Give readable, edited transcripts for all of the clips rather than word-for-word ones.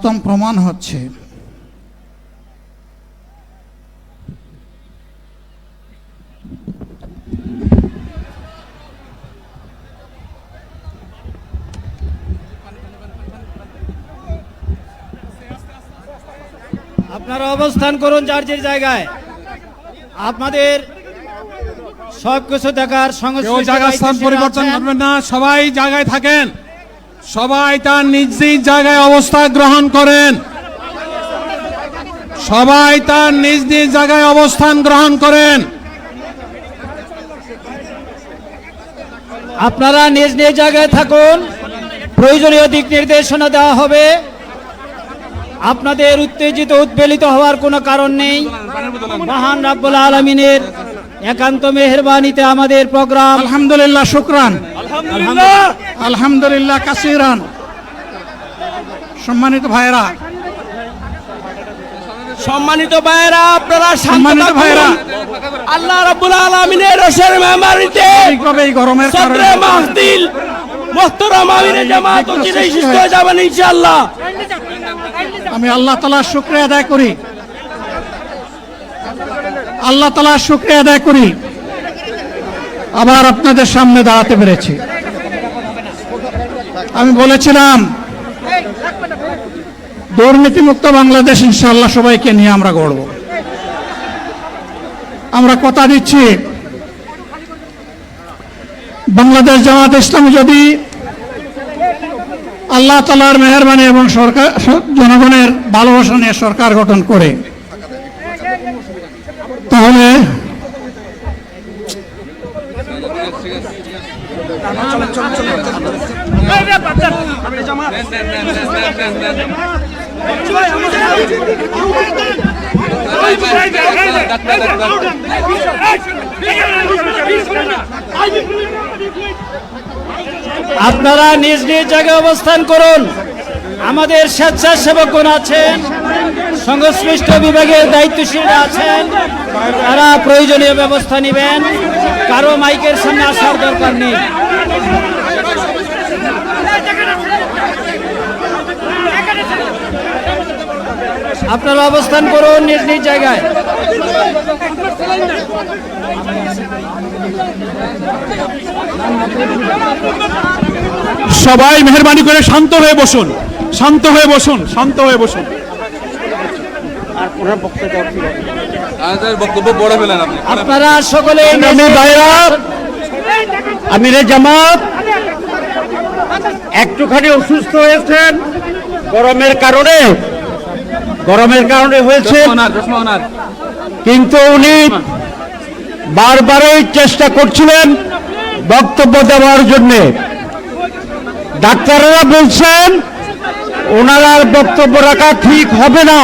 সর্বোত্তম প্রমাণ হচ্ছে আপনারা অবস্থান করুন যার যে জায়গায়। আপনাদের সবকিছু দেখার কেউ জায়গা স্থান পরিবর্তন করবেন না, সবাই জায়গায় থাকেন, সবাই তার নিজ নিজ জায়গায় অবস্থান গ্রহণ করেন, সবাই তার নিজ নিজ জায়গায় অবস্থান গ্রহণ করেন। আপনারা নিজ নিজ জায়গায় থাকুন, প্রয়োজনীয় দিক নির্দেশনা দেওয়া হবে। আপনাদের উত্তেজিত উদ্বেলিত হওয়ার কোনো কারণ নেই। মহান রাব্বুল আলামিনের একান্ত মেহেরবানিতে আমাদের প্রোগ্রাম আলহামদুলিল্লাহ, শুকরান, আলহামদুলিল্লাহ কাসিরান। সম্মানিত ভাইরা, আপনারা সম্মানিত ভাইরা, আল্লাহ রাব্বুল আলামিনের রসের মেহমানিতে এই গরমের কারণে মাহফিল মুহতারাম আমিরে জামাত অচিরেই সুস্থ হয়ে যাবেন ইনশাআল্লাহ। আমি আল্লাহ তাআলার শুকরিয়া আদায় করি, আল্লাহ তাআলার শুকরিয়া আদায় করি আবার আপনাদের সামনে দাঁড়াতে পেরেছি। আমি বলেছিলাম দুর্নীতিমুক্ত বাংলাদেশ ইনশাআল্লাহ সবাইকে নিয়ে আমরা গড়ব। আমরা কথা দিচ্ছি বাংলাদেশ জামাত ইসলামী যদি আল্লাহ তাআলার মেহেরবানি এবং সরকার জনগণের ভালোবাসা নিয়ে সরকার গঠন করে, তাহলে আপনারা নিজ নিজ জায়গায় অবস্থান করুন। আমাদের স্বেচ্ছাসেবকগণ আছেন, সংশ্লিষ্ট বিভাগের দায়িত্বশীলরা আছেন, তারা প্রয়োজনীয় ব্যবস্থা নেবেন। কারো মাইকের সামনে আসার দরকার নেই। আপনারা অবস্থান করুন নিজ নিজ জায়গায়। সবাই মেহেরবানি করে শান্ত হয়ে বসুন, শান্ত হয়ে বসুন, শান্ত হয়ে বসুন। আপনারা সকলে আমিরে জামাত একটুখানি অসুস্থ হয়েছেন, গরমের কারণে হয়েছে, কিন্তু উনি বারবারই চেষ্টা করছিলেন বক্তব্য দেওয়ার জন্য। ডাক্তাররা বলছেন ওনার আর বক্তব্য রাখা ঠিক হবে না।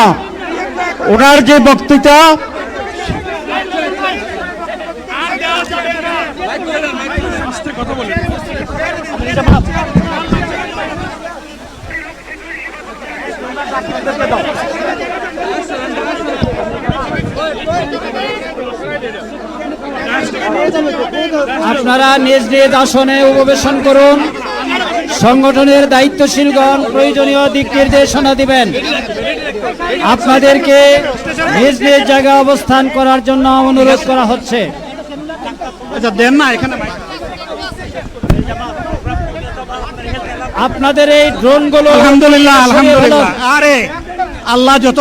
ওনার যে বক্তৃতা আপনারা নিজ নিজ আসনে উপবেশন করুন। সংগঠনের দায়িত্বশীলগণ প্রয়োজনীয় দিক নির্দেশনা দিবেন। আপনাদেরকে নিজ নিজ জায়গায় অবস্থান করার জন্য অনুরোধ করা হচ্ছে। আচ্ছা দেন না এখানে আপনাদের এই ড্রোনগুলো আলহামদুলিল্লাহ, আলহামদুলিল্লাহ। আরে আল্লাহ যত